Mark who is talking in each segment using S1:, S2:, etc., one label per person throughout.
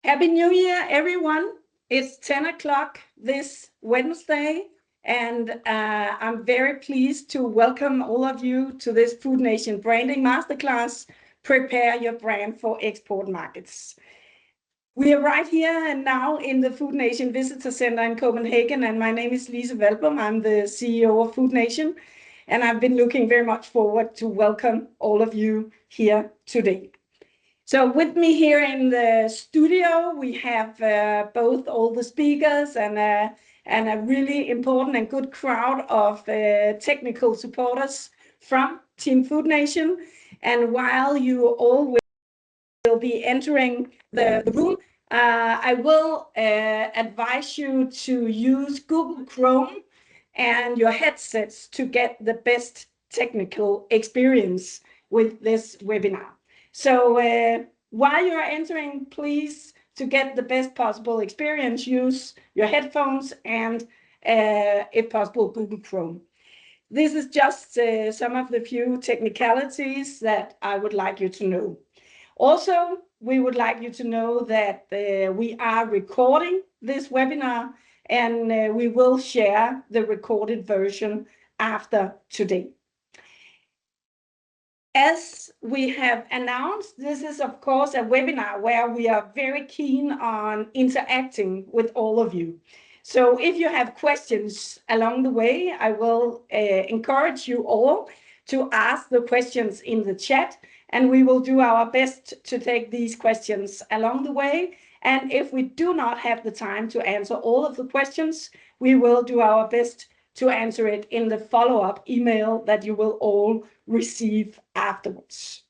S1: Happy New Year, everyone. It's 10 o'clock this Wednesday, and I'm very pleased to welcome all of you to this Food Nation Branding Masterclass, Prepare Your Brand for Export Markets. We are right here and now in the Food Nation Visitor Center in Copenhagen, and my name is Lise Walbom. I'm the CEO of Food Nation, and I've been looking very much forward to welcome all of you here today. So with me here in the studio, we have both all the speakers and a really important and good crowd of technical supporters from Team Food Nation. And while you all will be entering the room, I will advise you to use Google Chrome and your headsets to get the best technical experience with this webinar. So while you're entering, please, to get the best possible experience, use your headphones and, if possible, Google Chrome. This is just some of the few technicalities that I would like you to know. Also, we would like you to know that we are recording this webinar, and we will share the recorded version after today. As we have announced, this is, of course, a webinar where we are very keen on interacting with all of you. So if you have questions along the way, I will encourage you all to ask the questions in the chat, and we will do our best to take these questions along the way. And if we do not have the time to answer all of the questions, we will do our best to answer it in the follow-up email that you will all receive afterwards.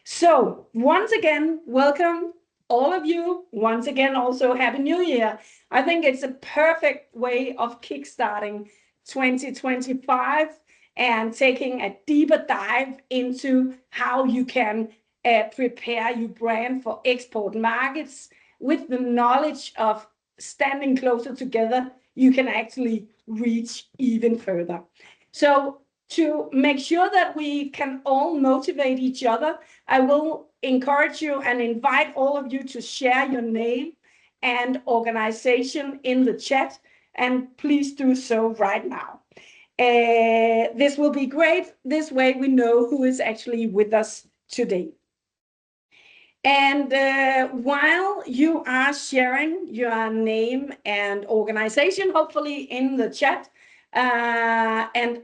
S1: So once again, welcome all of you. Once again, also Happy New Year. I think it's a perfect way of kickstarting 2025 and taking a deeper dive into how you can prepare your brand for export markets. With the knowledge of standing closer together, you can actually reach even further. So to make sure that we can all motivate each other, I will encourage you and invite all of you to share your name and organization in the chat, and please do so right now. This will be great. This way we know who is actually with us today. And while you are sharing your name and organization, hopefully in the chat, and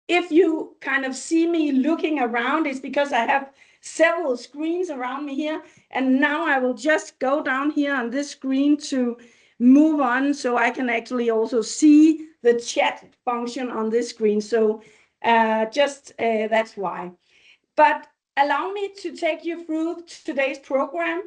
S1: if you kind of see me looking around, it's because I have several screens around me here. And now I will just go down here on this screen to move on so I can actually also see the chat function on this screen. So that's why. But allow me to take you through today's program,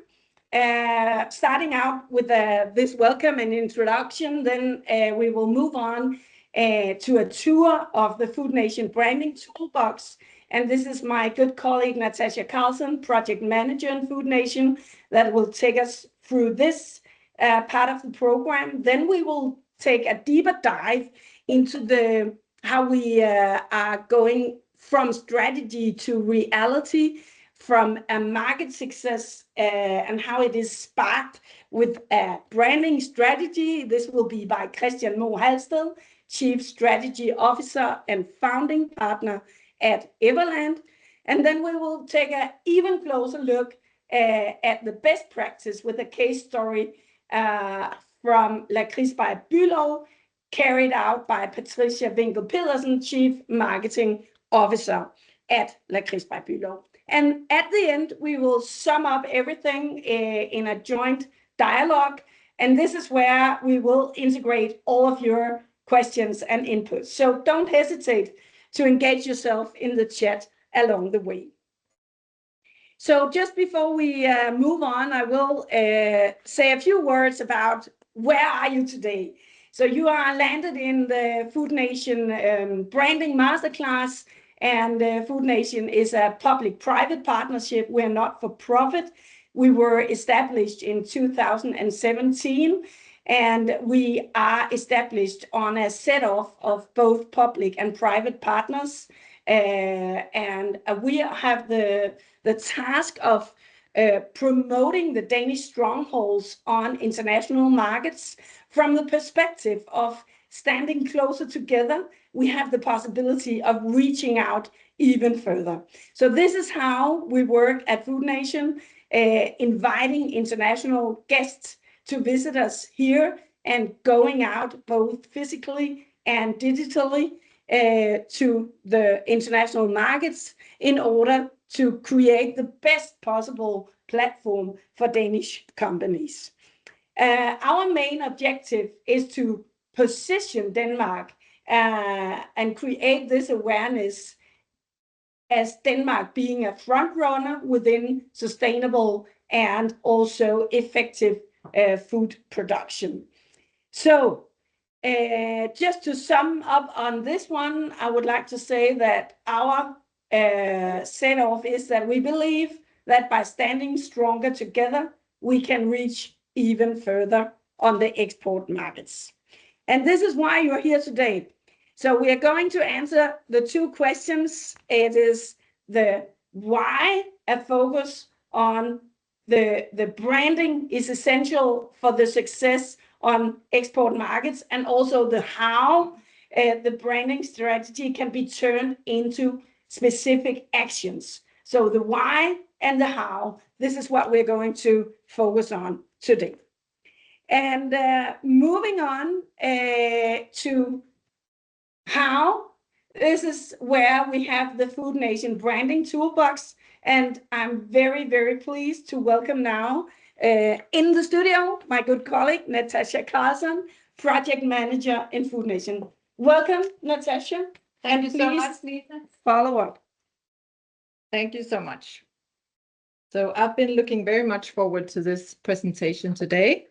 S1: starting out with this welcome and introduction. Then we will move on to a tour of the Food Nation Branding Toolbox. And this is my good colleague, Natascha Carlson, Project Manager in Food Nation, that will take us through this part of the program. Then we will take a deeper dive into how we are going from strategy to reality, from a market success and how it is sparked with a branding strategy. This will be by Christian Moe Halsted, Chief Strategy Officer and founding partner at Everland. And then we will take an even closer look at the best practice with a case story from Lakrids by Bülow, carried out by Patricia Winkel-Pedersen, Chief Marketing Officer at Lakrids by Bülow. And at the end, we will sum up everything in a joint dialogue. And this is where we will integrate all of your questions and inputs. So don't hesitate to engage yourself in the chat along the way. So just before we move on, I will say a few words about where are you today. So you are landed in the Food Nation Branding Masterclass, and Food Nation is a public-private partnership. We're not for profit. We were established in 2017, and we are established on a set-off of both public and private partners. And we have the task of promoting the Danish strongholds on international markets. From the perspective of standing closer together, we have the possibility of reaching out even further. So this is how we work at Food Nation, inviting international guests to visit us here and going out both physically and digitally to the international markets in order to create the best possible platform for Danish companies. Our main objective is to position Denmark and create this awareness as Denmark being a front runner within sustainable and also effective food production. So just to sum up on this one, I would like to say that our set-off is that we believe that by standing stronger together, we can reach even further on the export markets. And this is why you're here today. So we are going to answer the two questions. It is the why, a focus on the branding is essential for the success on export markets, and also the how the branding strategy can be turned into specific actions. So the why and the how, this is what we're going to focus on today. And moving on to how, this is where we have the Food Nation branding toolbox. And I'm very, very pleased to welcome now in the studio my good colleague, Natascha Carlson, project manager in Food Nation. Welcome, Natascha.
S2: Thank you so much, Lise.
S1: Follow up.
S2: Thank you so much. So I've been looking very much forward to this presentation today.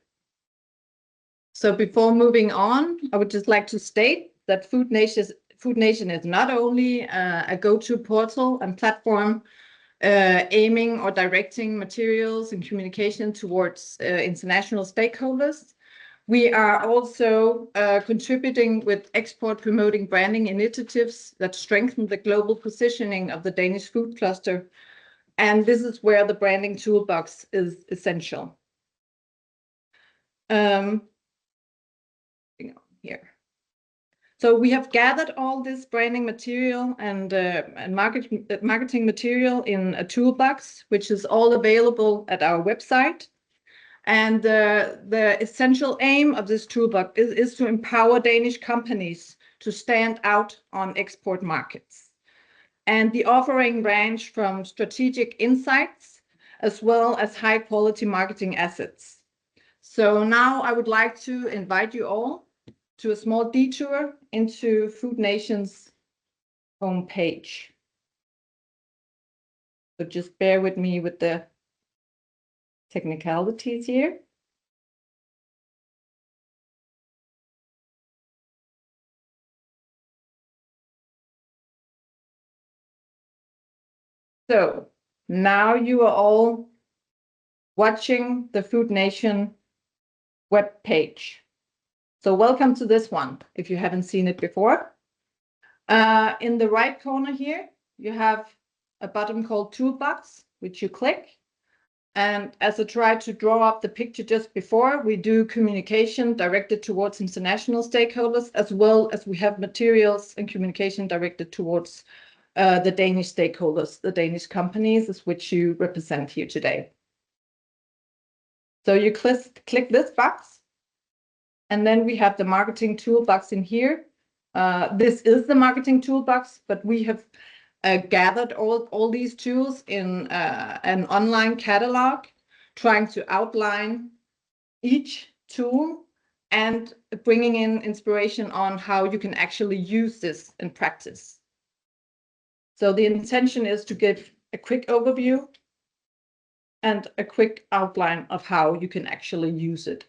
S2: So before moving on, I would just like to state that Food Nation is not only a go-to portal and platform aiming or directing materials and communication towards international stakeholders. We are also contributing with export promoting branding initiatives that strengthen the global positioning of the Danish food cluster. And this is where the branding toolbox is essential. Here. So we have gathered all this branding material and marketing material in a toolbox, which is all available at our website. And the essential aim of this toolbox is to empower Danish companies to stand out on export markets. And the offering range from strategic insights as well as high quality marketing assets. So now I would like to invite you all to a small detour into Food Nation's homepage. So just bear with me with the technicalities here. So now you are all watching the Food Nation web page. So welcome to this one, if you haven't seen it before. In the right corner here, you have a button called Toolbox, which you click. And as I tried to draw up the picture just before, we do communication directed towards international stakeholders, as well as we have materials and communication directed towards the Danish stakeholders, the Danish companies, which you represent here today. So you click this box. And then we have the marketing toolbox in here. This is the marketing toolbox, but we have gathered all these tools in an online catalog, trying to outline each tool and bringing in inspiration on how you can actually use this in practice. So the intention is to give a quick overview and a quick outline of how you can actually use it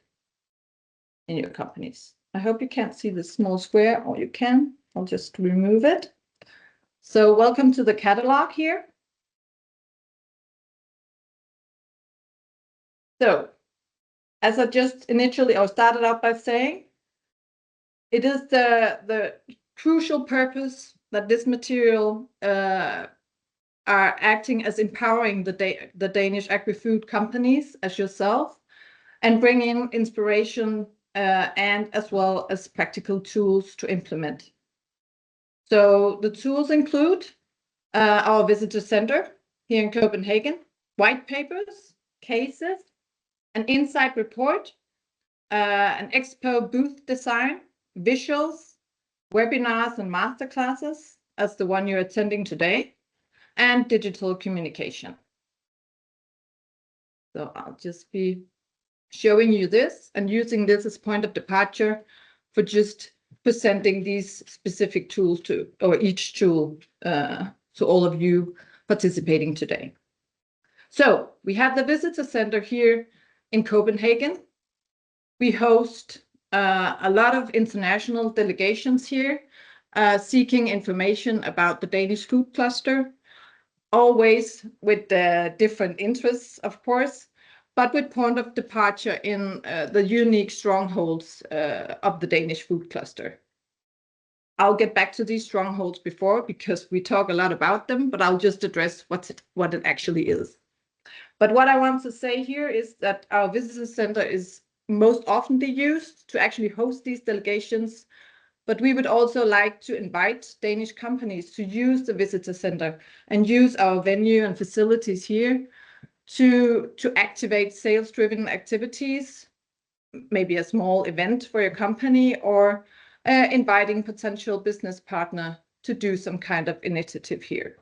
S2: in your companies. I hope you can't see the small square, or you can. I'll just remove it. So welcome to the catalog here. So as I just initially started out by saying, it is the crucial purpose that this material are acting as empowering the Danish agri-food companies as yourself and bringing inspiration and as well as practical tools to implement. So the tools include our visitor center here in Copenhagen, white papers, cases, an insight report, an expo booth design, visuals, webinars and masterclasses, as the one you're attending today, and digital communication. So I'll just be showing you this and using this as point of departure for just presenting these specific tools to, or each tool to all of you participating today. So we have the visitor center here in Copenhagen. We host a lot of international delegations here seeking information about the Danish food cluster, always with different interests, of course, but with point of departure in the unique strongholds of the Danish food cluster. I'll get back to these strongholds before because we talk a lot about them, but I'll just address what it actually is. But what I want to say here is that our visitor center is most often used to actually host these delegations, but we would also like to invite Danish companies to use the visitor center and use our venue and facilities here to activate sales-driven activities, maybe a small event for your company, or inviting potential business partner to do some kind of initiative here.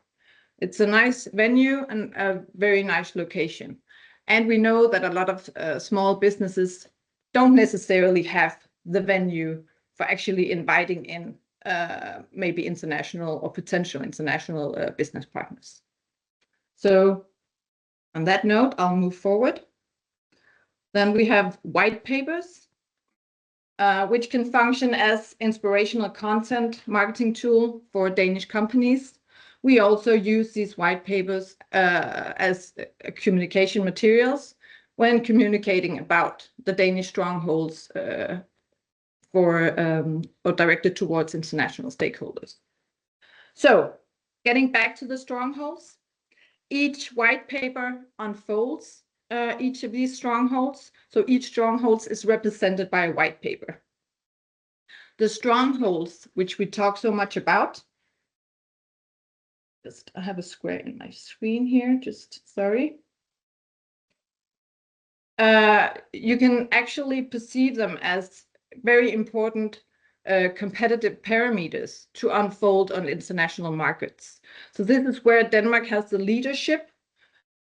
S2: It's a nice venue and a very nice location. And we know that a lot of small businesses don't necessarily have the venue for actually inviting in maybe international or potential international business partners. So on that note, I'll move forward. Then we have white papers, which can function as inspirational content marketing tool for Danish companies. We also use these white papers as communication materials when communicating about the Danish strongholds or directed towards international stakeholders. So getting back to the strongholds, each white paper unfolds each of these strongholds. So each stronghold is represented by a white paper. The strongholds, which we talk so much about, I have a square in my screen here, sorry. You can actually perceive them as very important competitive parameters to unfold on international markets. So this is where Denmark has the leadership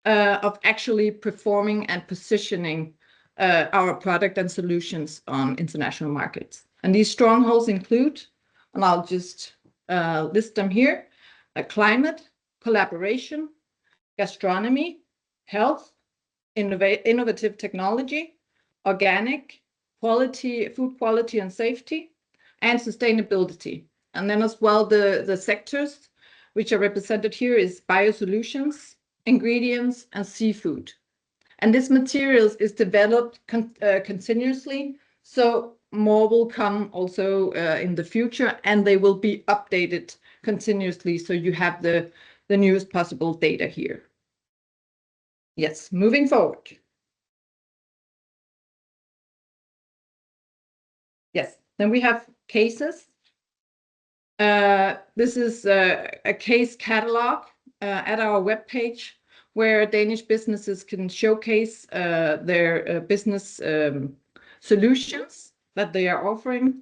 S2: of actually performing and positioning our product and solutions on international markets. And these strongholds include, and I'll just list them here, climate, collaboration, gastronomy, health, innovative technology, organic, food quality and safety, and sustainability. And then as well, the sectors which are represented here is biosolutions, ingredients, and seafood. And this materials is developed continuously, so more will come also in the future, and they will be updated continuously, so you have the newest possible data here. Yes, moving forward. Yes, then we have cases. This is a case catalog at our webpage where Danish businesses can showcase their business solutions that they are offering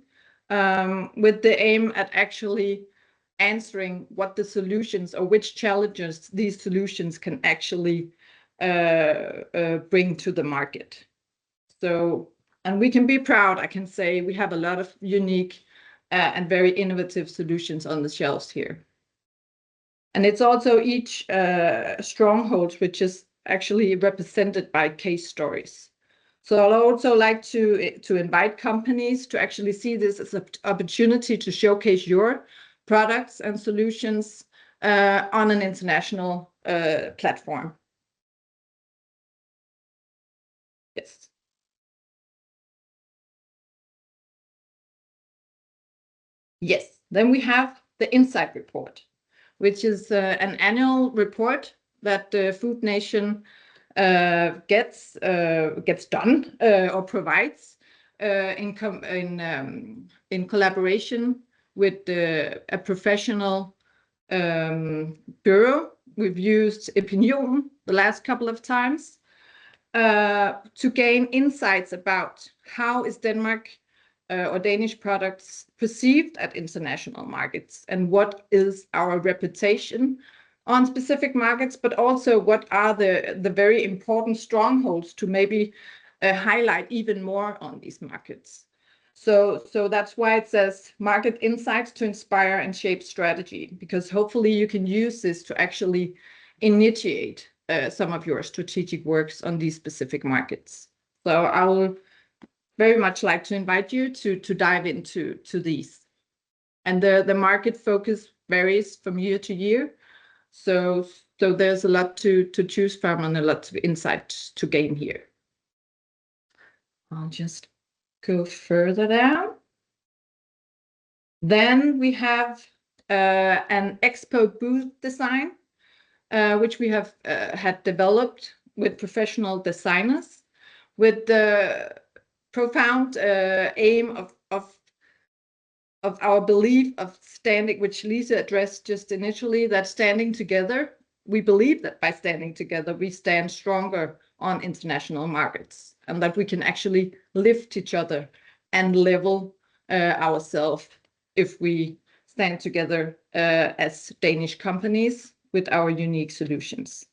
S2: with the aim at actually answering what the solutions or which challenges these solutions can actually bring to the market. So, and we can be proud, I can say we have a lot of unique and very innovative solutions on the shelves here. And it's also each stronghold which is actually represented by case stories. So I'd also like to invite companies to actually see this as an opportunity to showcase your products and solutions on an international platform. Yes. Yes, then we have the insight report, which is an annual report that the Food Nation gets done or provides in collaboration with a professional bureau. We've used Opinion the last couple of times to gain insights about how is Denmark or Danish products perceived at international markets, and what is our reputation on specific markets, but also what are the very important strongholds to maybe highlight even more on these markets. So that's why it says market insights to inspire and shape strategy, because hopefully you can use this to actually initiate some of your strategic works on these specific markets. So I will very much like to invite you to dive into these. And the market focus varies from year to year. So there's a lot to choose from and a lot of insight to gain here. I'll just go further down. Then we have an expo booth design, which we have had developed with professional designers, with the profound aim of our belief of standing, which Lise addressed just initially, that standing together, we believe that by standing together, we stand stronger on international markets, and that we can actually lift each other and level ourselves if we stand together as Danish companies with our unique solutions.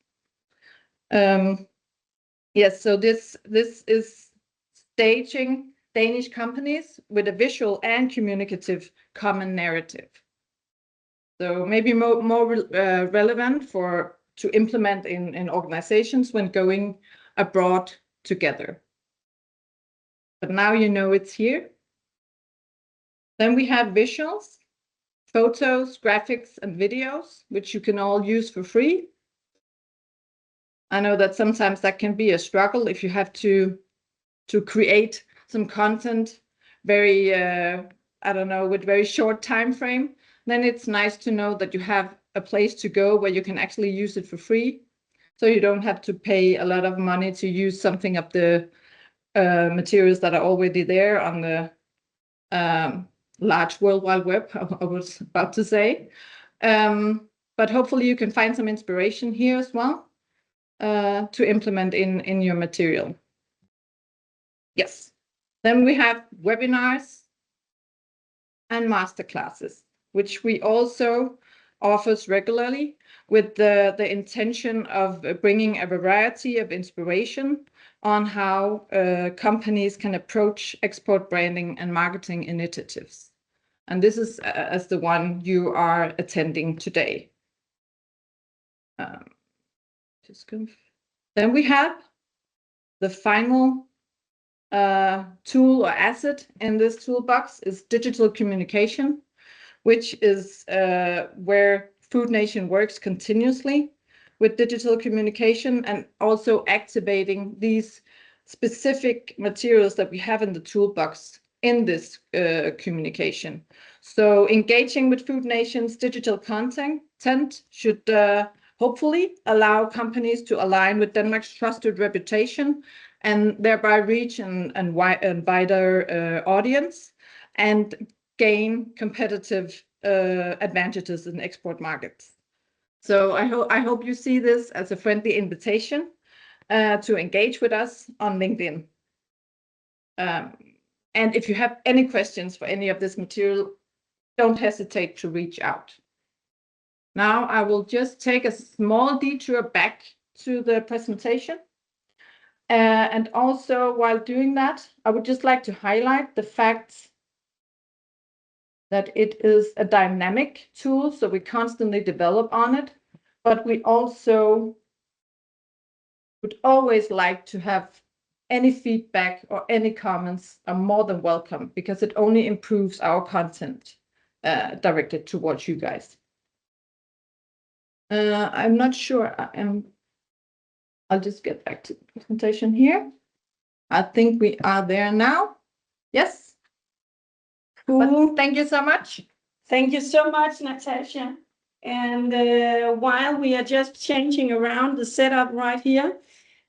S2: Yes, so this is staging Danish companies with a visual and communicative common narrative. So maybe more relevant to implement in organizations when going abroad together. But now you know it's here. Then we have visuals, photos, graphics, and videos, which you can all use for free. I know that sometimes that can be a struggle if you have to create some content very, I don't know, with very short time frame. Then it's nice to know that you have a place to go where you can actually use it for free. So you don't have to pay a lot of money to use something of the materials that are already there on the large World Wide Web, I was about to say. But hopefully you can find some inspiration here as well to implement in your material. Yes. Then we have webinars and masterclasses, which we also offers regularly with the intention of bringing a variety of inspiration on how companies can approach export branding and marketing initiatives. And this is as the one you are attending today. Then we have the final tool or asset in this toolbox is digital communication, which is where Food Nation works continuously with digital communication and also activating these specific materials that we have in the toolbox in this communication. So engaging with Food Nation's digital content should hopefully allow companies to align with Denmark's trusted reputation and thereby reach a wider audience and gain competitive advantages in export markets. So I hope you see this as a friendly invitation to engage with us on LinkedIn. And if you have any questions for any of this material, don't hesitate to reach out. Now I will just take a small detour back to the presentation. And also while doing that, I would just like to highlight the fact that it is a dynamic tool, so we constantly develop on it, but we also would always like to have any feedback or any comments are more than welcome, because it only improves our content directed towards you guys. I'm not sure. I'll just get back to the presentation here. I think we are there now. Yes. Cool. But thank you so much.
S1: Thank you so much, Natascha. And while we are just changing around the setup right here,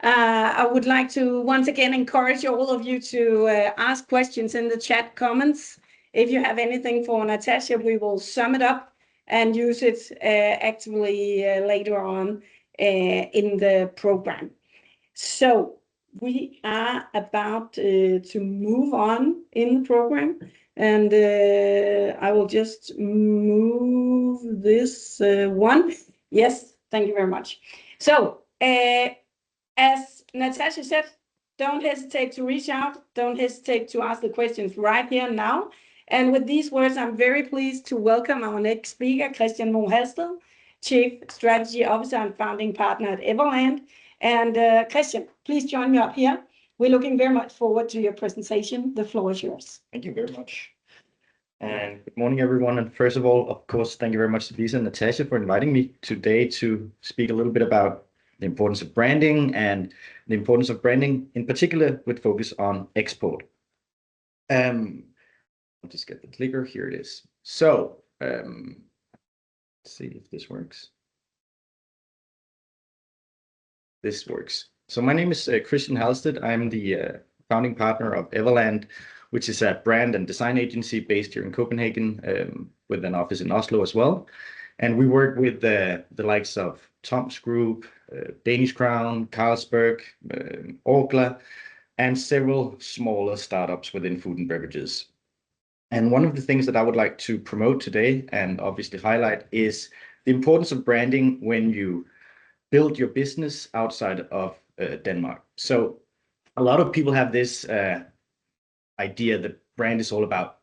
S1: I would like to once again encourage all of you to ask questions in the chat comments. If you have anything for Natascha, we will sum it up and use it actively later on in the program. So we are about to move on in the program, and I will just move this one. Yes, thank you very much. So as Natascha said, don't hesitate to reach out. Don't hesitate to ask the questions right here now. And with these words, I'm very pleased to welcome our next speaker, Christian Moe Halsted, Chief Strategy Officer and founding partner at Everland. And Christian, please join me up here. We're looking very much forward to your presentation. The floor is yours.
S3: Thank you very much. And good morning, everyone. And first of all, of course, thank you very much to Lise and Natascha for inviting me today to speak a little bit about the importance of branding and the importance of branding in particular with focus on export. I'll just get the clicker. Here it is. So let's see if this works. This works. So my name is Christian Halsted. I'm the founding partner of Everland, which is a brand and design agency based here in Copenhagen with an office in Oslo as well. And we work with the likes of Tom's Group, Danish Crown, Carlsberg, Orkla, and several smaller startups within food and beverages. And one of the things that I would like to promote today and obviously highlight is the importance of branding when you build your business outside of Denmark. So a lot of people have this idea that brand is all about,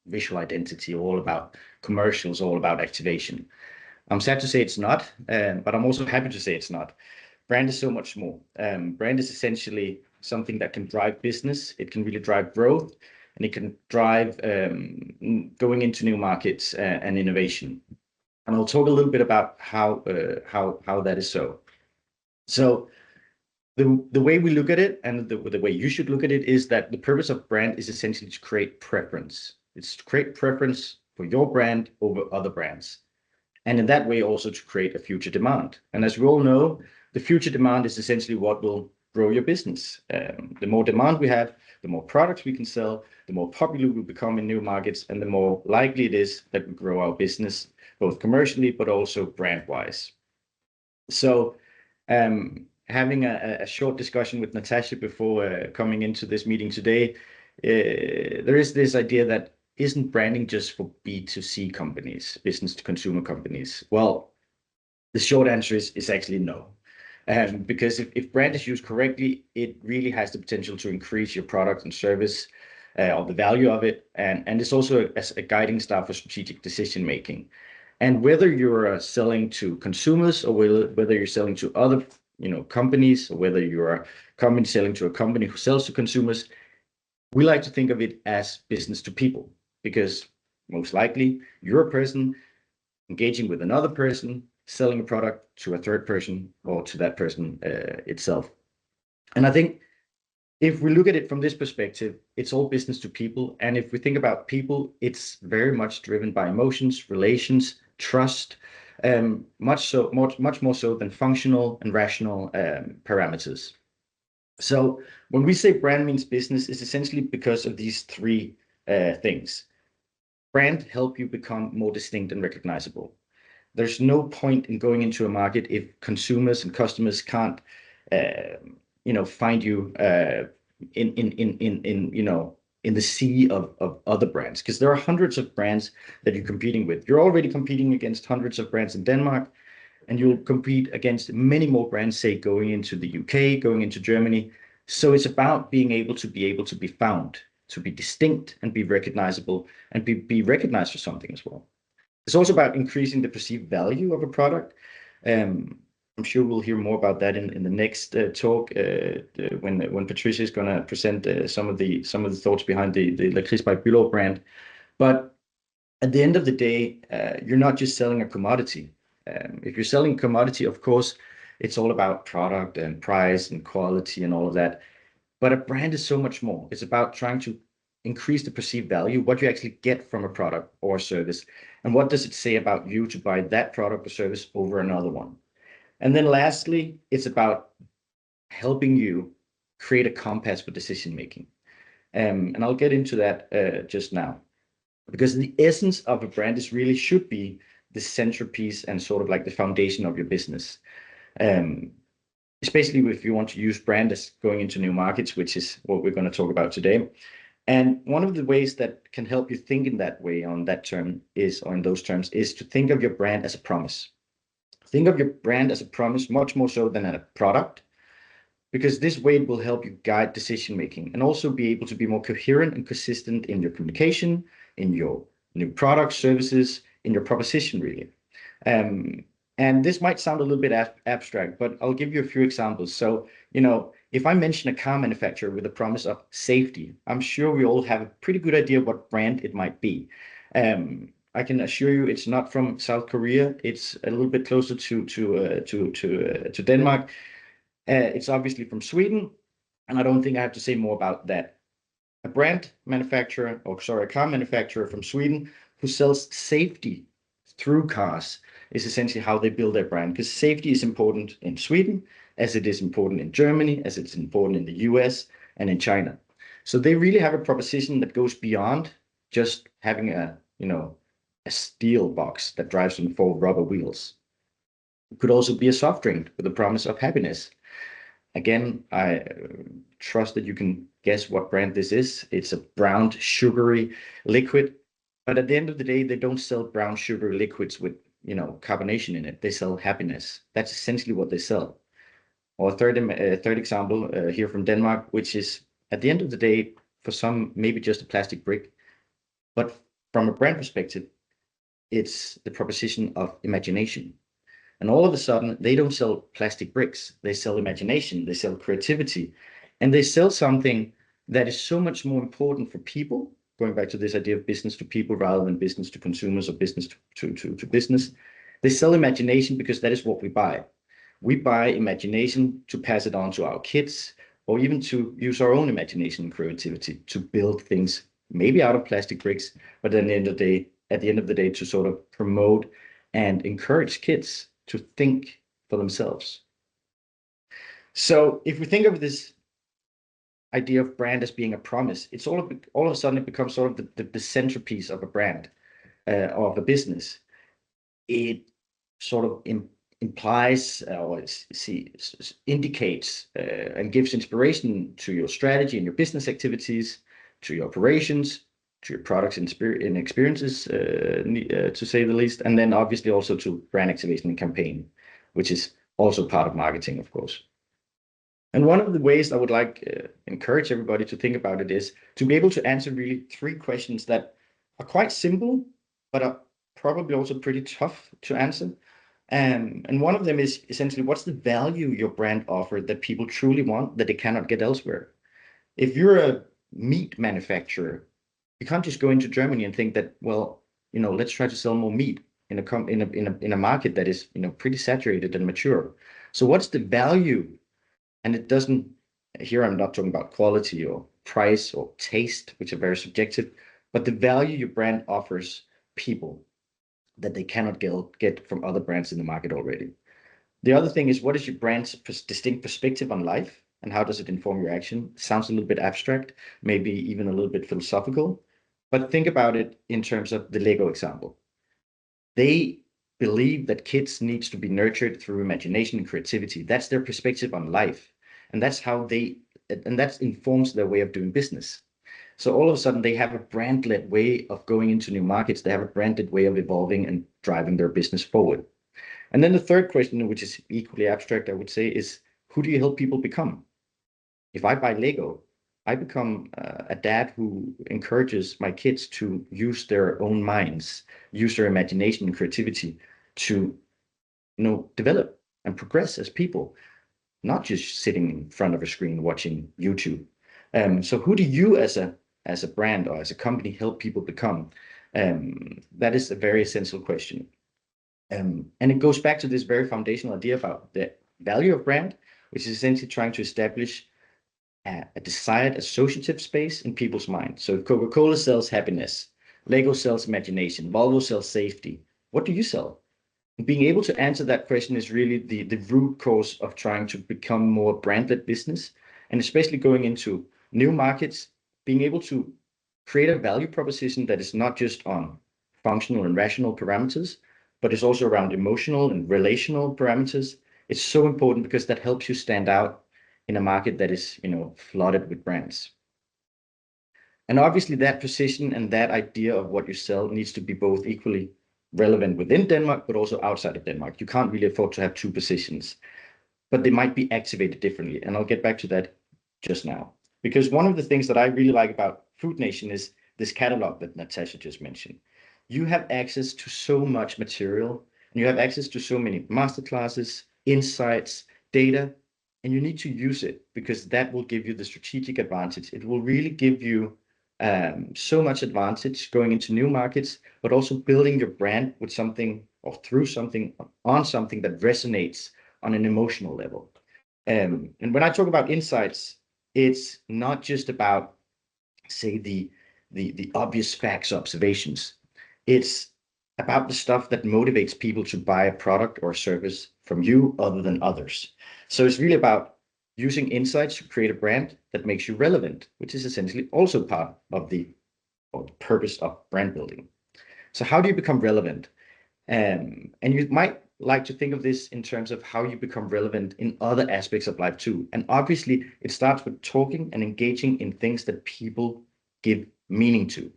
S3: visual identity, all about commercials, all about activation. I'm sad to say it's not, but I'm also happy to say it's not. Brand is so much more. Brand is essentially something that can drive business. It can really drive growth, and it can drive going into new markets and innovation. And I'll talk a little bit about how that is so. So the way we look at it, and the way you should look at it, is that the purpose of brand is essentially to create preference. It's to create preference for your brand over other brands. And in that way, also to create a future demand. And as we all know, the future demand is essentially what will grow your business. The more demand we have, the more products we can sell, the more popular we become in new markets, and the more likely it is that we grow our business, both commercially, but also brand-wise. So having a short discussion with Natascha before coming into this meeting today, there is this idea that isn't branding just for B2C companies, business to consumer companies? Well, the short answer is actually no. Because if brand is used correctly, it really has the potential to increase your product and service or the value of it. And it's also a guiding star for strategic decision making. And whether you're selling to consumers or whether you're selling to other companies, or whether you're a company selling to a company who sells to consumers, we like to think of it as business to people, because most likely you're a person engaging with another person, selling a product to a third person or to that person itself. And I think if we look at it from this perspective, it's all business to people. And if we think about people, it's very much driven by emotions, relations, trust, much more so than functional and rational parameters. So when we say brand means business, it's essentially because of these three things. Brand help you become more distinct and recognizable. There's no point in going into a market if consumers and customers can't, find you in the sea of other brands, because there are hundreds of brands that you're competing with. You're already competing against hundreds of brands in Denmark, and you'll compete against many more brands, say, going into the UK, going into Germany. So it's about being able to be found, to be distinct and be recognizable, and be recognized for something as well. It's also about increasing the perceived value of a product. I'm sure we'll hear more about that in the next talk when Patricia is going to present some of the thoughts behind the Lakrids by Bülow brand. But at the end of the day, you're not just selling a commodity. If you're selling a commodity, of course, it's all about product and price and quality and all of that. But a brand is so much more. It's about trying to increase the perceived value, what you actually get from a product or service, and what does it say about you to buy that product or service over another one. And then lastly, it's about helping you create a compass for decision making. And I'll get into that just now, because the essence of a brand is really should be the centerpiece and sort of like the foundation of your business. Especially if you want to use brand as going into new markets, which is what we're going to talk about today. And one of the ways that can help you think in that way on that term is, or in those terms, is to think of your brand as a promise. Think of your brand as a promise, much more so than a product, because this way it will help you guide decision making and also be able to be more coherent and consistent in your communication, in your new products, services, in your proposition, really. And this might sound a little bit abstract, but I'll give you a few examples. So, if I mention a car manufacturer with a promise of safety, I'm sure we all have a pretty good idea what brand it might be. I can assure you it's not from South Korea. It's a little bit closer to Denmark. It's obviously from Sweden, and I don't think I have to say more about that. A car manufacturer from Sweden who sells safety through cars is essentially how they build their brand, because safety is important in Sweden, as it is important in Germany, as it's important in the US and in China. So they really have a proposition that goes beyond just having a steel box that drives on 4 rubber wheels. It could also be a soft drink with a promise of happiness. Again, I trust that you can guess what brand this is. It's a brown, sugary liquid. But at the end of the day, they don't sell brown, sugary liquids with, carbonation in it. They sell happiness. That's essentially what they sell. Or a third example here from Denmark, which is, at the end of the day, for some, maybe just a plastic brick. But from a brand perspective, it's the proposition of imagination. And all of a sudden, they don't sell plastic bricks. They sell imagination. They sell creativity. And they sell something that is so much more important for people, going back to this idea of business to people rather than business to consumers or business to business. They sell imagination because that is what we buy. We buy imagination to pass it on to our kids, or even to use our own imagination and creativity to build things, maybe out of plastic bricks, but at the end of the day, to sort of promote and encourage kids to think for themselves. So if we think of this idea of brand as being a promise, it's all of a sudden it becomes sort of the centerpiece of a brand or of a business. It sort of implies or indicates and gives inspiration to your strategy and your business activities, to your operations, to your products and experiences, to say the least, and then obviously also to brand activation and campaign, which is also part of marketing, of course. And one of the ways I would encourage everybody to think about it is to be able to answer really 3 questions that are quite simple, but are probably also pretty tough to answer. And one of them is essentially, what's the value your brand offers that people truly want that they cannot get elsewhere? If you're a meat manufacturer, you can't just go into Germany and think that, well, let's try to sell more meat in a market that is, pretty saturated and mature. So what's the value? And it doesn't, here I'm not talking about quality or price or taste, which are very subjective, but the value your brand offers people that they cannot get from other brands in the market already. The other thing is, what is your brand's distinct perspective on life, and how does it inform your action? Sounds a little bit abstract, maybe even a little bit philosophical, but think about it in terms of the Lego example. They believe that kids needs to be nurtured through imagination and creativity. That's their perspective on life. And that's that informs their way of doing business. So all of a sudden they have a brand-led way of going into new markets. They have a branded way of evolving and driving their business forward. And then the third question, which is equally abstract, I would say, is who do you help people become? If I buy Lego, I become a dad who encourages my kids to use their own minds, use their imagination and creativity to, develop and progress as people, not just sitting in front of a screen watching YouTube. So who do you as a brand or as a company help people become? That is a very essential question. And it goes back to this very foundational idea about the value of brand, which is essentially trying to establish a desired associative space in people's minds. So if Coca-Cola sells happiness, Lego sells imagination, Volvo sells safety, what do you sell? And being able to answer that question is really the root cause of trying to become more brand-led business, and especially going into new markets, being able to create a value proposition that is not just on functional and rational parameters, but is also around emotional and relational parameters. It's so important because that helps you stand out in a market that is, flooded with brands. And obviously that position and that idea of what you sell needs to be both equally relevant within Denmark, but also outside of Denmark. You can't really afford to have two positions, but they might be activated differently. And I'll get back to that just now. Because one of the things that I really like about Food Nation is this catalog that Natascha just mentioned. You have access to so much material, and you have access to so many masterclasses, insights, data, and you need to use it because that will give you the strategic advantage. It will really give you so much advantage going into new markets, but also building your brand with something or through something on something that resonates on an emotional level. And when I talk about insights, it's not just about, say, the obvious facts, observations. It's about the stuff that motivates people to buy a product or service from you other than others. So it's really about using insights to create a brand that makes you relevant, which is essentially also part of the purpose of brand building. So how do you become relevant? And you might like to think of this in terms of how you become relevant in other aspects of life too. And obviously it starts with talking and engaging in things that people give meaning to.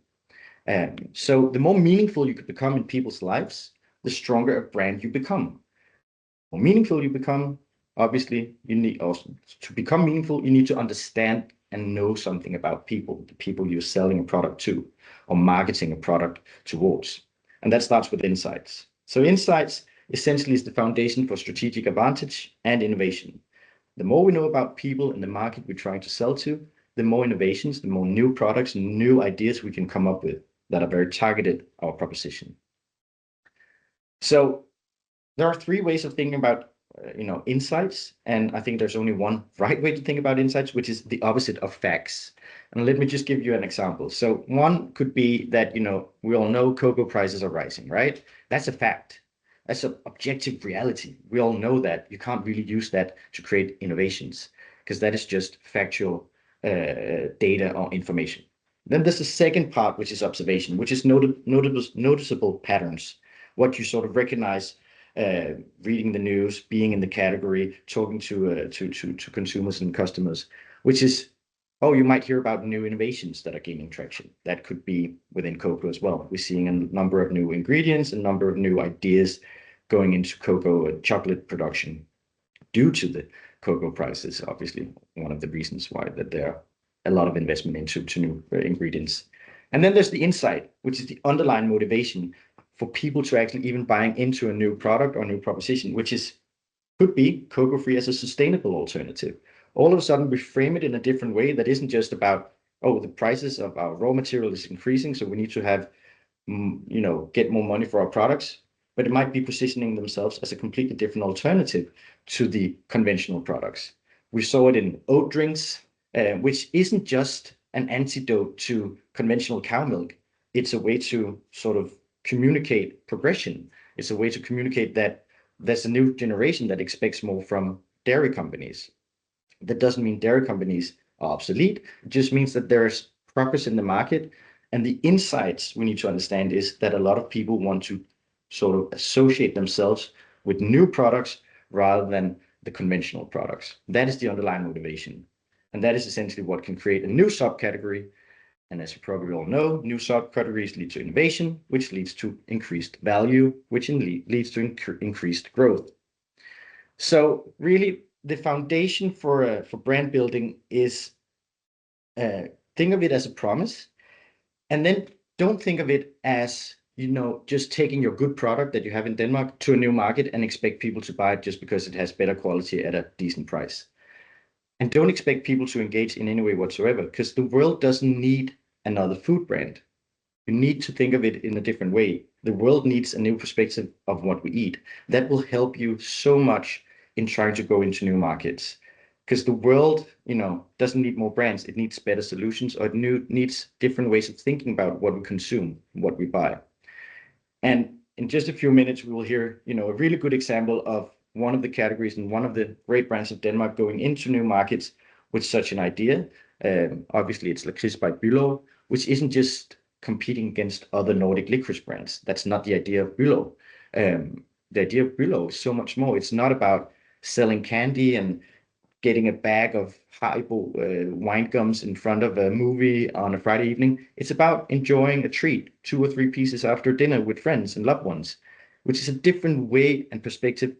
S3: So the more meaningful you could become in people's lives, the stronger a brand you become. The more meaningful you become, obviously, you need also to become meaningful, you need to understand and know something about people, the people you're selling a product to or marketing a product towards. And that starts with insights. So insights essentially is the foundation for strategic advantage and innovation. The more we know about people in the market we're trying to sell to, the more innovations, the more new products and new ideas we can come up with that are very targeted our proposition. So there are three ways of thinking about insights, and I think there's only one right way to think about insights, which is the opposite of facts. And let me just give you an example. So one could be that we all know cocoa prices are rising, right? That's a fact. That's an objective reality. We all know that. You can't really use that to create innovations because that is just factual data or information. Then there's the second part, which is observation, which is noticeable patterns, what you sort of recognize reading the news, being in the category, talking to consumers and customers, which is, you might hear about new innovations that are gaining traction. That could be within cocoa as well. We're seeing a number of new ingredients, a number of new ideas going into cocoa and chocolate production due to the cocoa prices, obviously, one of the reasons why that there are a lot of investment into new ingredients. And then there's the insight, which is the underlying motivation for people to actually even buying into a new product or new proposition, which could be cocoa-free as a sustainable alternative. All of a sudden, we frame it in a different way that isn't just about, the prices of our raw material is increasing, so we need to have, get more money for our products. But it might be positioning themselves as a completely different alternative to the conventional products. We saw it in oat drinks, which isn't just an antidote to conventional cow milk. It's a way to sort of communicate progression. It's a way to communicate that there's a new generation that expects more from dairy companies. That doesn't mean dairy companies are obsolete. It just means that there's progress in the market. And the insights we need to understand is that a lot of people want to sort of associate themselves with new products rather than the conventional products. That is the underlying motivation. And that is essentially what can create a new subcategory. And as you probably all know, new subcategories lead to innovation, which leads to increased value, which leads to increased growth. So really, the foundation for brand building is think of it as a promise, and then don't think of it as just taking your good product that you have in Denmark to a new market and expect people to buy it just because it has better quality at a decent price. And don't expect people to engage in any way whatsoever, because the world doesn't need another food brand. You need to think of it in a different way. The world needs a new perspective of what we eat. That will help you so much in trying to go into new markets. because the world, doesn't need more brands. It needs better solutions, or it needs different ways of thinking about what we consume, what we buy. And in just a few minutes, we will hear, a really good example of one of the categories and one of the great brands of Denmark going into new markets with such an idea. Obviously, it's Lakrids by Bülow, which isn't just competing against other Nordic licorice brands. That's not the idea of Bülow. The idea of Bülow is so much more. It's not about selling candy and getting a bag of Haribo wine gums in front of a movie on a Friday evening. It's about enjoying a treat, 2 or 3 pieces after dinner with friends and loved ones, which is a different way and perspective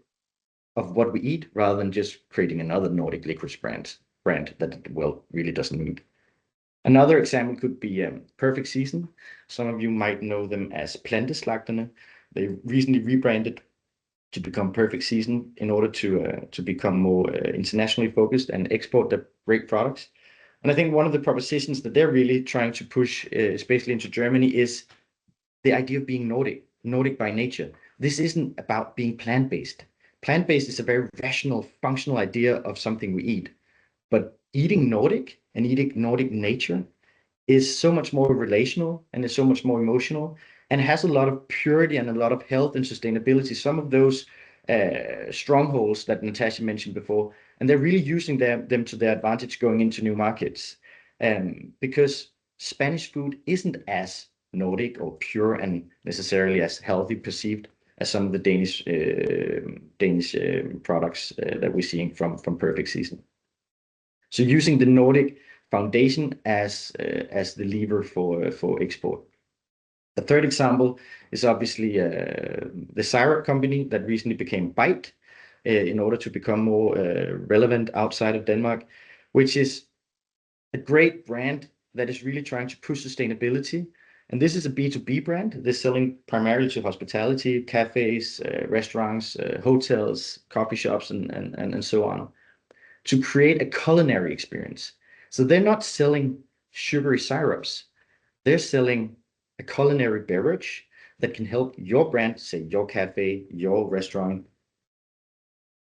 S3: of what we eat, rather than just creating another Nordic licorice brand that the world really doesn't need. Another example could be Perfect Season. Some of you might know them as Planteslagterne. They recently rebranded to become Perfect Season in order to become more internationally focused and export their great products. And I think one of the propositions that they're really trying to push, especially into Germany, is the idea of being Nordic by nature. This isn't about being plant-based. Plant-based is a very rational, functional idea of something we eat. But eating Nordic and eating Nordic nature is so much more relational and is so much more emotional, and has a lot of purity and a lot of health and sustainability. Some of those strongholds that Natascha mentioned before, and they're really using them to their advantage going into new markets. Because Spanish food isn't as Nordic or pure and necessarily as healthy perceived as some of the Danish products that we're seeing from Perfect Season. So using the Nordic foundation as the lever for export. The third example is obviously the syrup company that recently became Bite in order to become more relevant outside of Denmark, which is a great brand that is really trying to push sustainability. And this is a B2B brand. They're selling primarily to hospitality, cafes, restaurants, hotels, coffee shops, and so on, to create a culinary experience. So they're not selling sugary syrups. They're selling a culinary beverage that can help your brand, say your cafe, your restaurant,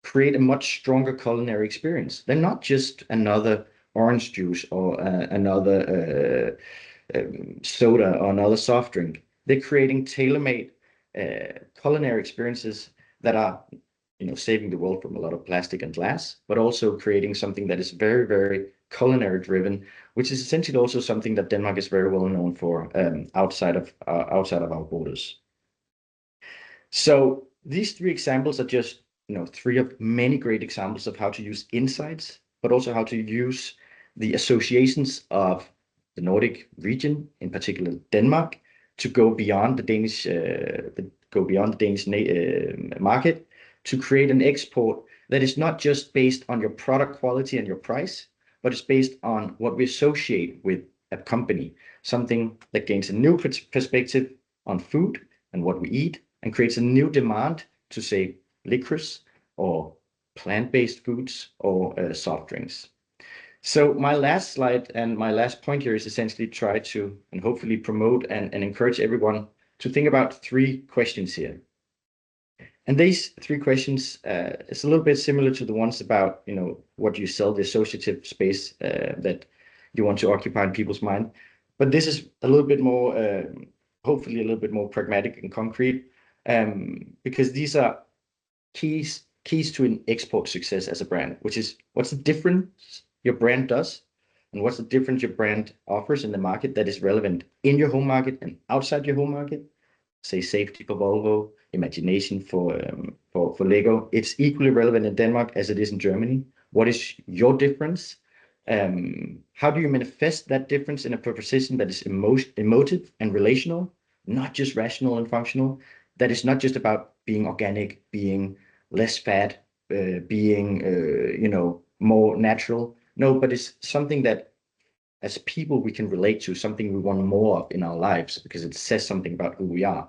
S3: create a much stronger culinary experience. They're not just another orange juice or another soda or another soft drink. They're creating tailor-made culinary experiences that are, saving the world from a lot of plastic and glass, but also creating something that is very, very culinary driven, which is essentially also something that Denmark is very well known for outside of our borders. So these 3 examples are just 3 of many great examples of how to use insights, but also how to use the associations of the Nordic region, in particular Denmark, to go beyond the Danish market, to create an export that is not just based on your product quality and your price, but it's based on what we associate with a company, something that gains a new perspective on food and what we eat, and creates a new demand to, say, licorice or plant-based foods or soft drinks. So my last slide and my last point here is essentially try to and hopefully promote and encourage everyone to think about 3 questions here. And these 3 questions is a little bit similar to the ones about, what you sell, the associative space that you want to occupy in people's mind. But this is a little bit more, hopefully a little bit more pragmatic and concrete, because these are keys to an export success as a brand, which is what's the difference your brand does and what's the difference your brand offers in the market that is relevant in your home market and outside your home market. Say safety for Volvo, imagination for Lego. It's equally relevant in Denmark as it is in Germany. What is your difference? How do you manifest that difference in a proposition that is emotive and relational, not just rational and functional? That is not just about being organic, being less fat, being more natural. No, but it's something that as people we can relate to, something we want more of in our lives because it says something about who we are.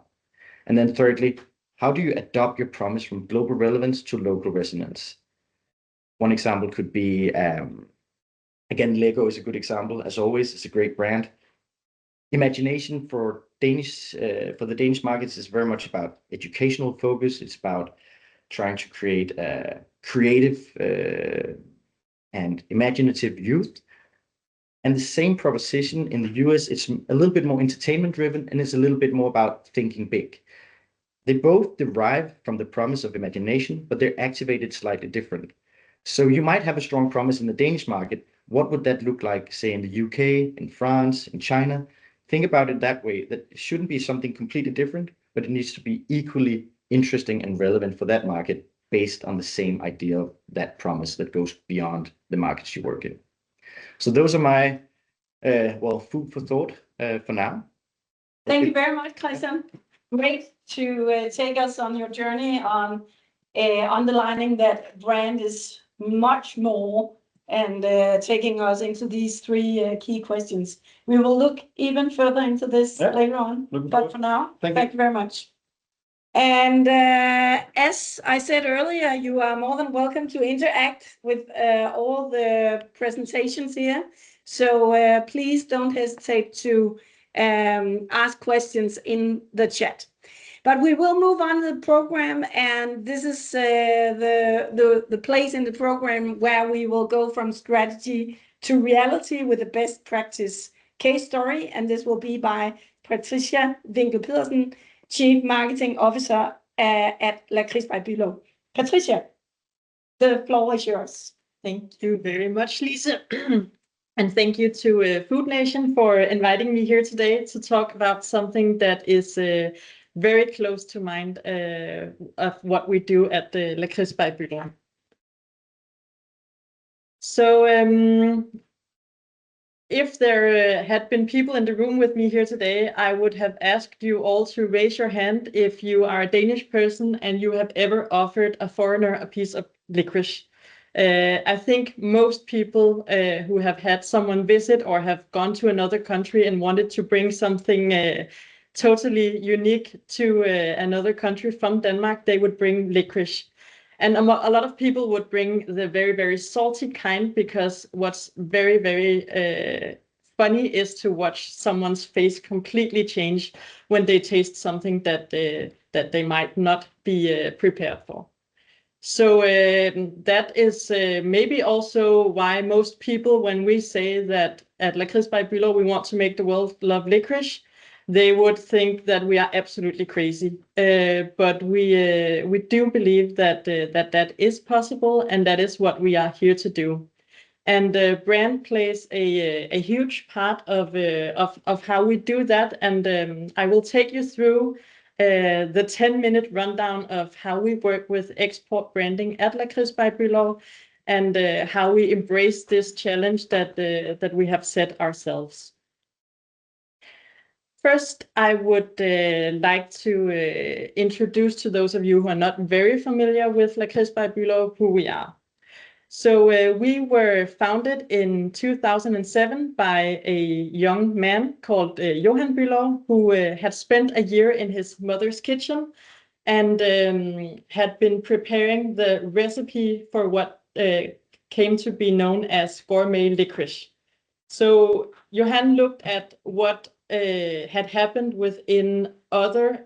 S3: And then thirdly, how do you adopt your promise from global relevance to local resonance? One example could be, again, Lego is a good example. As always, it's a great brand. Imagination for the Danish markets is very much about educational focus. It's about trying to create creative and imaginative youth. And the same proposition in the US, it's a little bit more entertainment driven, and it's a little bit more about thinking big. They both derive from the promise of imagination, but they're activated slightly different. So you might have a strong promise in the Danish market. What would that look like, say, in the UK, in France, in China? Think about it that way, that it shouldn't be something completely different, but it needs to be equally interesting and relevant for that market based on the same idea of that promise that goes beyond the markets you work in. So those are my, food for thought for now.
S1: Thank you very much, Christian. Great to take us on your journey on underlining that brand is much more, and taking us into these three key questions. We will look even further into this later on, but for now, thank you very much. And as I said earlier, you are more than welcome to interact with all the presentations here. So please don't hesitate to ask questions in the chat. But we will move on to the program, and this is the place in the program where we will go from strategy to reality with the best practice case story, and this will be by Patricia Winkel-Pedersen, Chief Marketing Officer at Lakrids by Bülow. Patricia, the floor is yours.
S4: Thank you very much, Lise. And thank you to Food Nation for inviting me here today to talk about something that is very close to mind of what we do at the Lakrids by Bülow. So if there had been people in the room with me here today, I would have asked you all to raise your hand if you are a Danish person and you have ever offered a foreigner a piece of licorice. I think most people who have had someone visit or have gone to another country and wanted to bring something totally unique to another country from Denmark, they would bring licorice. And a lot of people would bring the very, very salty kind, because what's very, very funny is to watch someone's face completely change when they taste something that they might not be prepared for. So that is maybe also why most people, when we say that at Lakrids by Bülow we want to make the world love licorice, they would think that we are absolutely crazy. But we do believe that that is possible, and that is what we are here to do. And brand plays a huge part of how we do that. And I will take you through the 10-minute rundown of how we work with export branding at Lakrids by Bülow, and how we embrace this challenge that we have set ourselves. First, I would like to introduce to those of you who are not very familiar with Lakrids by Bülow who we are. So we were founded in 2007 by a young man called Johan Bülow, who had spent a year in his mother's kitchen and had been preparing the recipe for what came to be known as gourmet licorice. So Johan looked at what had happened within other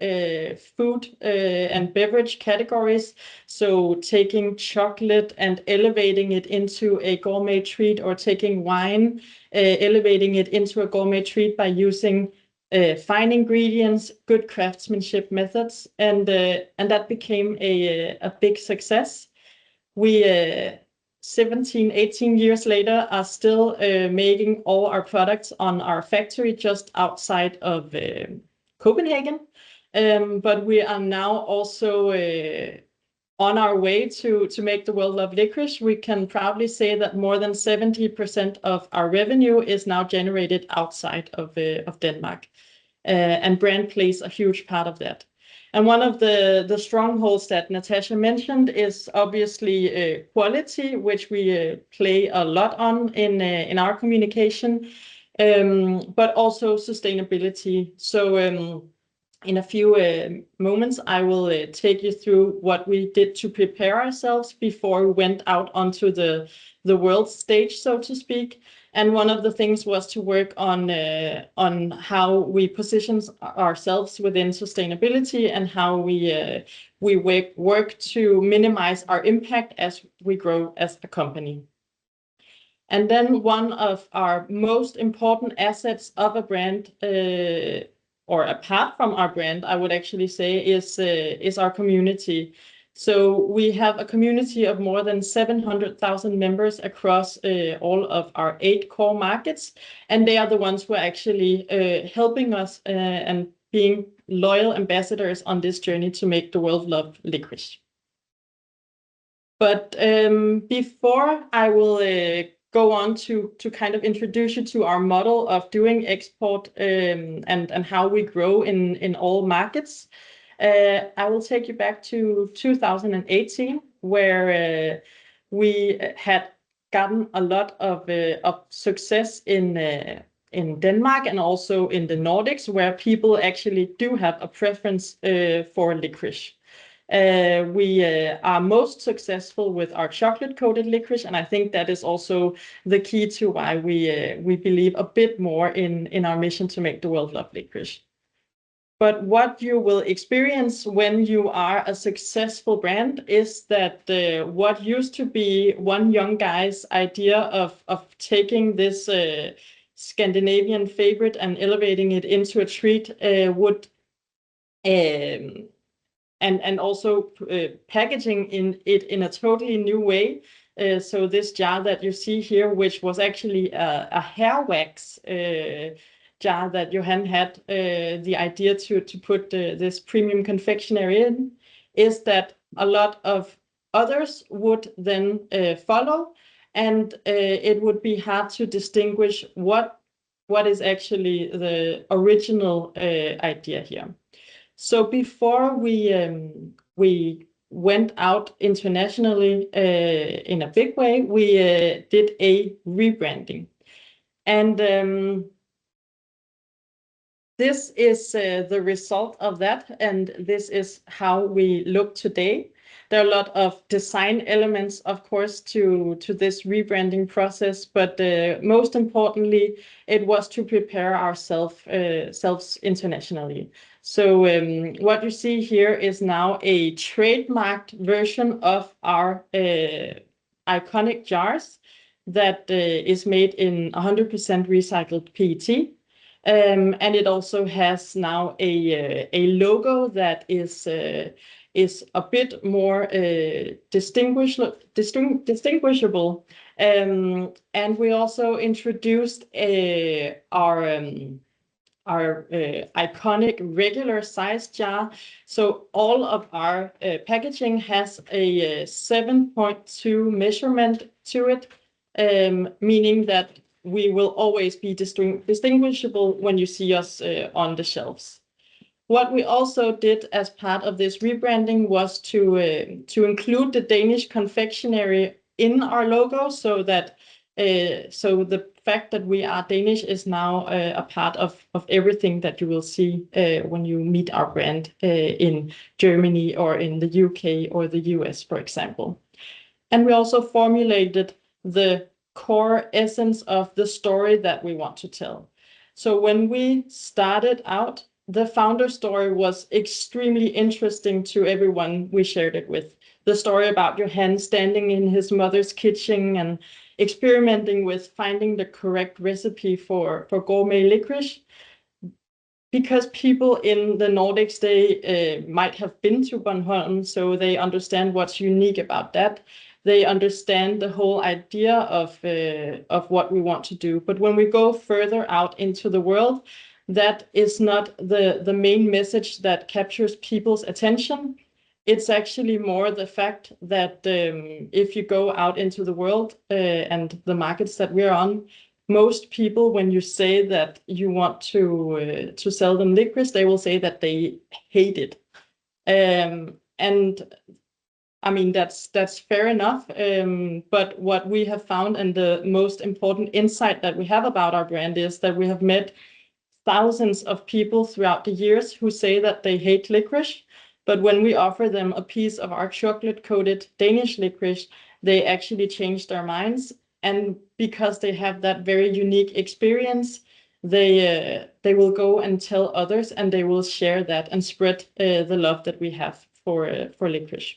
S4: food and beverage categories. So taking chocolate and elevating it into a gourmet treat, or taking wine, elevating it into a gourmet treat by using fine ingredients, good craftsmanship methods, and that became a big success. We 17, 18 years later are still making all our products on our factory just outside of Copenhagen. But we are now also on our way to make the world love licorice. We can proudly say that more than 70% of our revenue is now generated outside of Denmark. And brand plays a huge part of that. And one of the strongholds that Natascha mentioned is obviously quality, which we play a lot on in our communication, but also sustainability. So in a few moments, I will take you through what we did to prepare ourselves before we went out onto the world stage, so to speak. And one of the things was to work on how we position ourselves within sustainability, and how we work to minimize our impact as we grow as a company. And then one of our most important assets of a brand, or apart from our brand, I would actually say, is our community. So we have a community of more than 700,000 members across all of our 8 core markets, and they are the ones who are actually helping us and being loyal ambassadors on this journey to make the world love licorice. But before I will go on to kind of introduce you to our model of doing export and how we grow in all markets, I will take you back to 2018, where we had gotten a lot of success in Denmark and also in the Nordics, where people actually do have a preference for licorice. We are most successful with our chocolate-coated licorice, and I think that is also the key to why we believe a bit more in our mission to make the world love licorice. But what you will experience when you are a successful brand is that what used to be one young guy's idea of taking this Scandinavian favorite and elevating it into a treat would and also packaging it in a totally new way. So this jar that you see here, which was actually a hair wax jar that Johan had the idea to put this premium confectionery in, is that a lot of others would then follow, and it would be hard to distinguish what is actually the original idea here. So before we went out internationally in a big way, we did a rebranding. And this is the result of that, and this is how we look today. There are a lot of design elements, of course, to this rebranding process, but most importantly, it was to prepare ourselves internationally. So what you see here is now a trademarked version of our iconic jars that is made in 100% recycled PET. And it also has now a logo that is a bit more distinguishable. And we also introduced our iconic regular size jar. So all of our packaging has a 7.2 measurement to it, meaning that we will always be distinguishable when you see us on the shelves. What we also did as part of this rebranding was to include the Danish confectionery in our logo, so that so the fact that we are Danish is now a part of everything that you will see when you meet our brand in Germany or in the UK or the US, for example. And we also formulated the core essence of the story that we want to tell. So when we started out, the founder story was extremely interesting to everyone we shared it with. The story about Johan standing in his mother's kitchen and experimenting with finding the correct recipe for gourmet licorice. Because people in the Nordics, they might have been to Bornholm, so they understand what's unique about that. They understand the whole idea of what we want to do. But when we go further out into the world, that is not the main message that captures people's attention. It's actually more the fact that if you go out into the world and the markets that we're on, most people, when you say that you want to sell them licorice, they will say that they hate it. And I mean, that's fair enough. But what we have found, and the most important insight that we have about our brand, is that we have met thousands of people throughout the years who say that they hate licorice. But when we offer them a piece of our chocolate-coated Danish licorice, they actually change their minds. And because they have that very unique experience, they will go and tell others, and they will share that and spread the love that we have for licorice.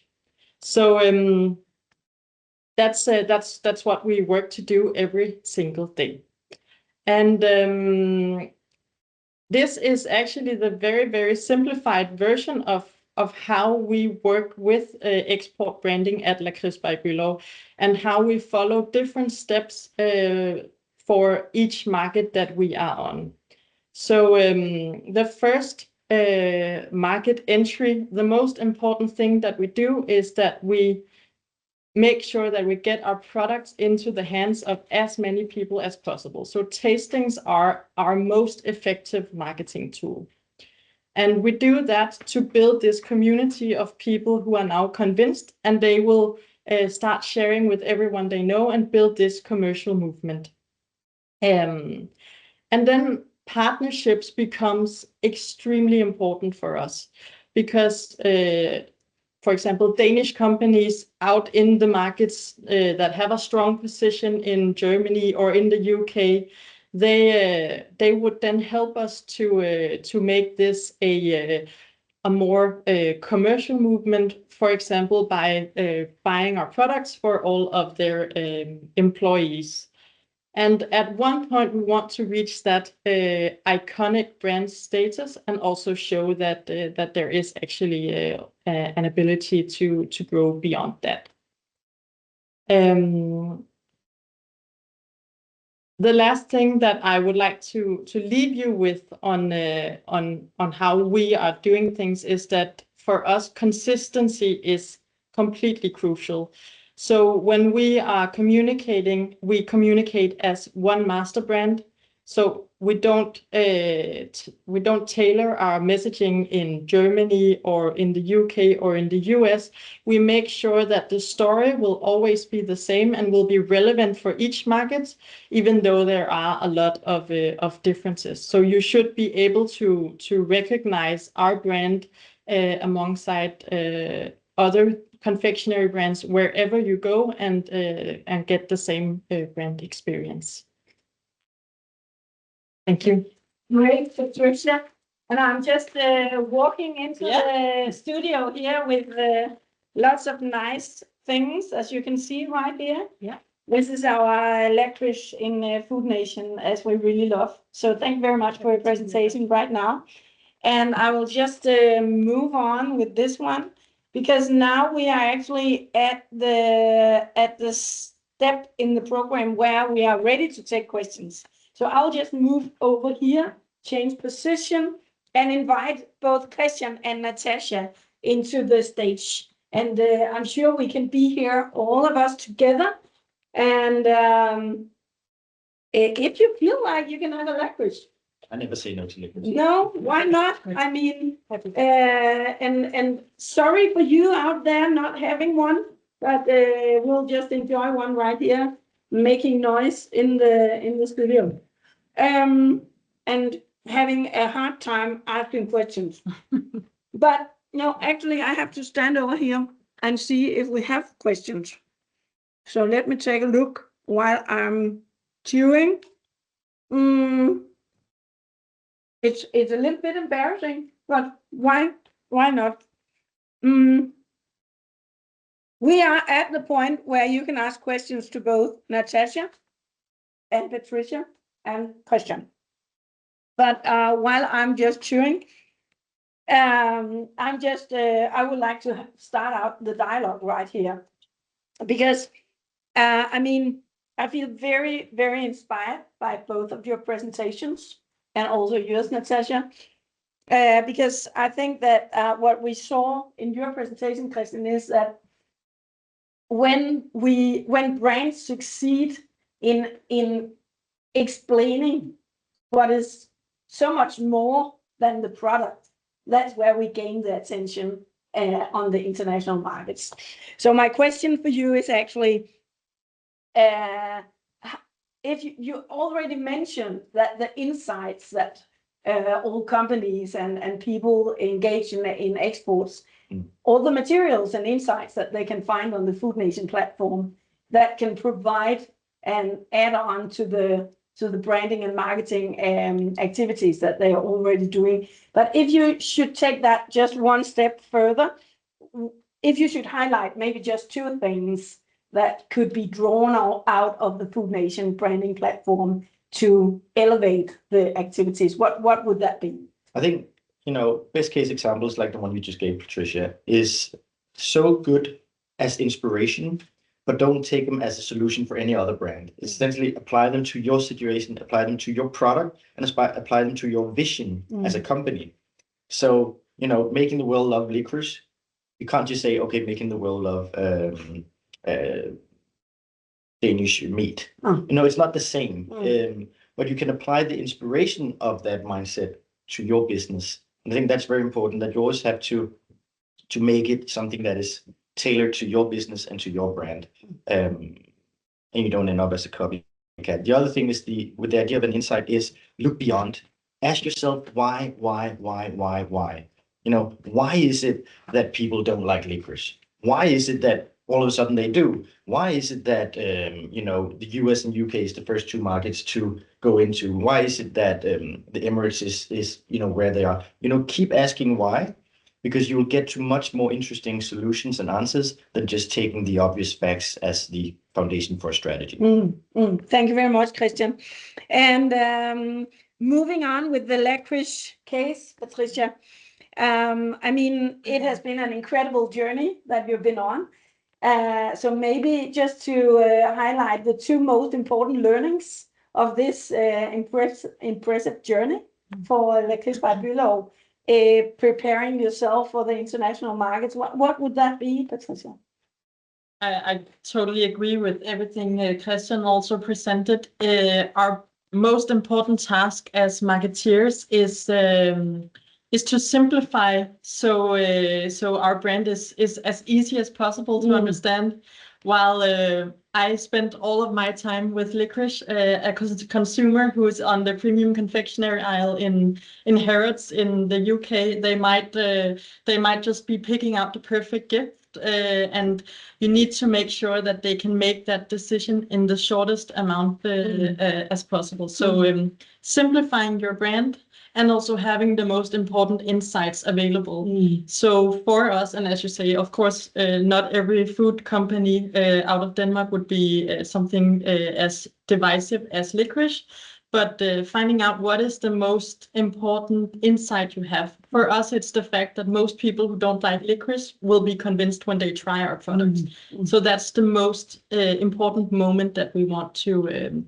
S4: So that's what we work to do every single day. And this is actually the very simplified version of how we work with export branding at Lakrids by Bülow, and how we follow different steps for each market that we are on. So the first market entry, the most important thing that we do is that we make sure that we get our products into the hands of as many people as possible. So tastings are our most effective marketing tool. And we do that to build this community of people who are now convinced, and they will start sharing with everyone they know and build this commercial movement. And then partnerships becomes extremely important for us, because for example, Danish companies out in the markets that have a strong position in Germany or in the UK, they would then help us to make this a more commercial movement, for example, by buying our products for all of their employees. And at one point, we want to reach that iconic brand status, and also show that that there is actually an ability to grow beyond that. The last thing that I would like to leave you with on how we are doing things is that for us, consistency is completely crucial. So when we are communicating, we communicate as one master brand. So we don't tailor our messaging in Germany or in the UK or in the US. We make sure that the story will always be the same and will be relevant for each market, even though there are a lot of differences. So you should be able to recognize our brand alongside other confectionery brands wherever you go, and get the same brand experience. Thank you.
S1: Great, Patricia. And I'm just walking into the studio here with lots of nice things, as you can see right here.
S4: Yeah.
S1: This is our Lakrids in Food Nation, as we really love. So thank you very much for your presentation right now. And I will just move on with this one, because now we are actually at the step in the program where we are ready to take questions. So I'll just move over here, change position, and invite both Christian and Natascha into the stage. And I'm sure we can be here, all of us together. And if you feel like you can have a Lakrids.
S3: I never say no to Lakrids.
S1: No, why not? I mean, and sorry for you out there not having one, but we'll just enjoy one right here, making noise in the studio, and having a hard time asking questions. But no, actually, I have to stand over here and see if we have questions. So let me take a look while I'm chewing. It's a little bit embarrassing, but why not? We are at the point where you can ask questions to both Natascha and Patricia and Christian. But while I'm just chewing, I would like to start out the dialogue right here, because I mean, I feel very, very inspired by both of your presentations, and also yours, Natascha, because I think that what we saw in your presentation, Christian, is that when brands succeed in explaining what is so much more than the product, that's where we gain the attention on the international markets. So my question for you is actually, if you already mentioned that the insights that all companies and people engaged in exports, all the materials and insights that they can find on the Food Nation platform that can provide an add-on to the branding and marketing activities that they are already doing. But if you should take that just one step further, if you should highlight maybe just two things that could be drawn out of the Food Nation branding platform to elevate the activities? What would that be?
S3: I think, best case examples like the one you just gave, Patricia, is so good as inspiration, but don't take them as a solution for any other brand. Essentially, apply them to your situation, apply them to your product, and apply them to your vision as a company. So, making the world love licorice, you can't just say, okay, making the world love Danish meat. It's not the same. But you can apply the inspiration of that mindset to your business. And I think that's very important, that you always have to make it something that is tailored to your business and to your brand. And you don't end up as a copycat. The other thing is with the idea of an insight is look beyond. Ask yourself why? Why is it that people don't like licorice? Why is it that all of a sudden they do? Why is it that, the US and UK is the first two markets to go into? Why is it that the Emirates is where they are? Keep asking why, because you will get to much more interesting solutions and answers than just taking the obvious facts as the foundation for a strategy.
S1: Thank you very much, Christian. And moving on with the Lakrids case, Patricia. It has been an incredible journey that you've been on. So maybe just to highlight the two most important learnings of this impressive journey for Lakrids by Bülow, preparing yourself for the international markets. What would that be, Patricia?
S4: I totally agree with everything Christian also presented. Our most important task as marketeers is to simplify so our brand is as easy as possible to understand. While I spent all of my time with licorice, a consumer who is on the premium confectionery aisle in Harrods in the UK, they might just be picking out the perfect gift, and you need to make sure that they can make that decision in the shortest amount as possible. So simplifying your brand, and also having the most important insights available. So for us, and as you say, of course, not every food company out of Denmark would be something as divisive as licorice, but finding out what is the most important insight you have. For us, it's the fact that most people who don't like licorice will be convinced when they try our products. So that's the most important moment that we want to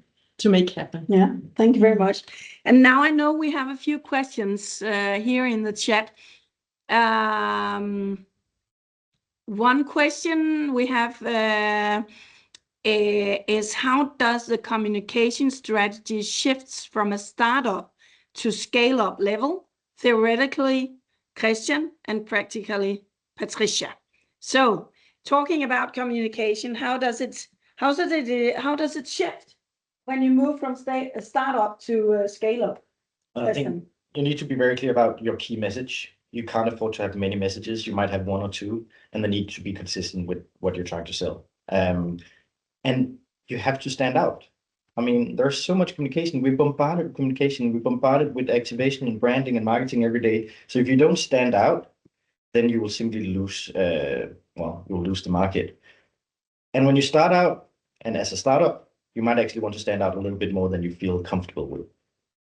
S4: make happen.
S1: Yeah, thank you very much. And now I know we have a few questions here in the chat. One question we have is how does the communication strategy shifts from a startup to scale-up level, theoretically Christian and practically Patricia? So talking about communication, how does it shift when you move from a startup to scale up?
S3: I think you need to be very clear about your key message. You can't afford to have many messages. You might have one or two, and they need to be consistent with what you're trying to sell. And you have to stand out. There's so much communication. We're bombarded with communication. We're bombarded with activation and branding and marketing every day. So if you don't stand out, then you will simply lose. You'll lose the market. And when you start out, and as a startup, you might actually want to stand out a little bit more than you feel comfortable with.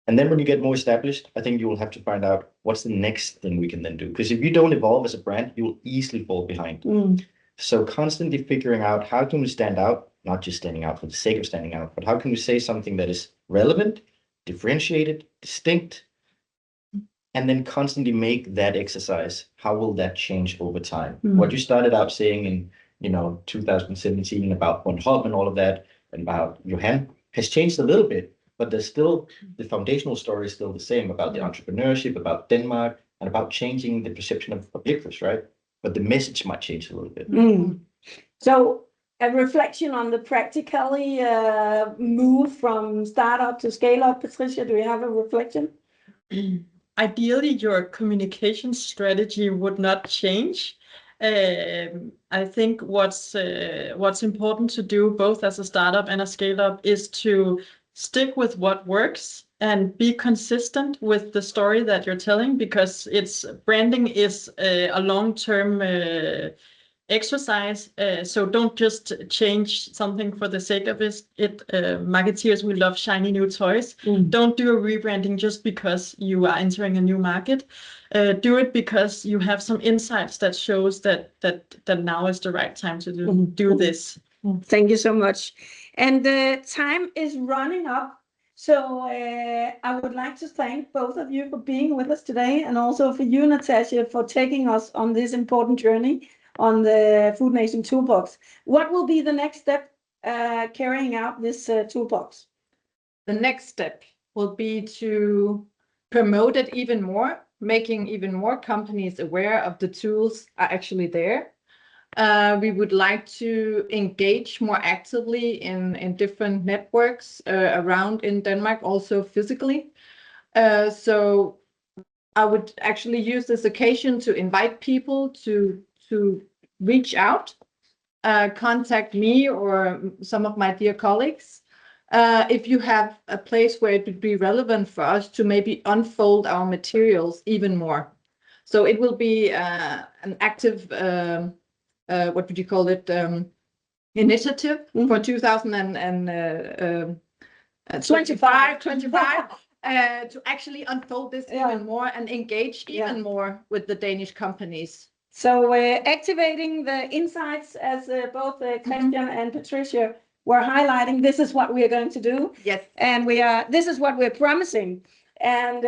S3: And then when you get more established, I think you will have to find out what's the next thing we can then do. Because if you don't evolve as a brand, you will easily fall behind. So constantly figuring out how can we stand out, not just standing out for the sake of standing out, but how can we say something that is relevant, differentiated, distinct, and then constantly make that exercise. How will that change over time? What you started out saying in 2017 about Walbom and all of that, and about Johan has changed a little bit, but there's still the foundational story is still the same about the entrepreneurship, about Denmark, and about changing the perception of licorice, right? But the message might change a little bit.
S1: So a reflection on the practically move from startup to scale up. Patricia, do you have a reflection?
S4: Ideally, your communication strategy would not change. I think what's important to do both as a startup and a scale-up is to stick with what works and be consistent with the story that you're telling, because branding is a long-term exercise. So don't just change something for the sake of it. Marketeers, we love shiny new toys. Don't do a rebranding just because you are entering a new market. Do it because you have some insights that shows that now is the right time to do this.
S1: Thank you so much. And the time is running up. So I would like to thank both of you for being with us today, and also for you, Natascha, for taking us on this important journey on the Food Nation Toolbox. What will be the next step carrying out this toolbox?
S2: The next step will be to promote it even more, making even more companies aware of the tools are actually there. We would like to engage more actively in different networks around in Denmark, also physically. So I would actually use this occasion to invite people to reach out, contact me or some of my dear colleagues. If you have a place where it would be relevant for us to maybe unfold our materials even more. So it will be an active what would you call it, initiative for 2025 to actually unfold this even more and engage even more with the Danish companies.
S1: So activating the insights, as both Christian and Patricia were highlighting, this is what we are going to do.
S2: Yes.
S1: And this is what we're promising. And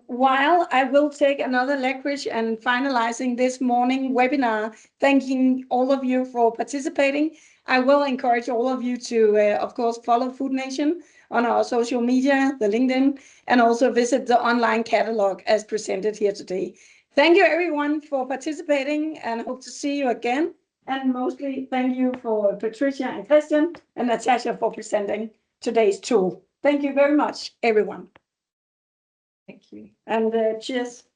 S1: while I will take another Lakrids and finalizing this morning webinar, thanking all of you for participating, I will encourage all of you to, of course, follow Food Nation on our social media, the LinkedIn, and also visit the online catalog as presented here today. Thank you, everyone, for participating, and hope to see you again. And mostly thank you for Patricia and Christian and Natascha for presenting today's tool. Thank you very much, everyone.
S2: Thank you.
S1: And cheers.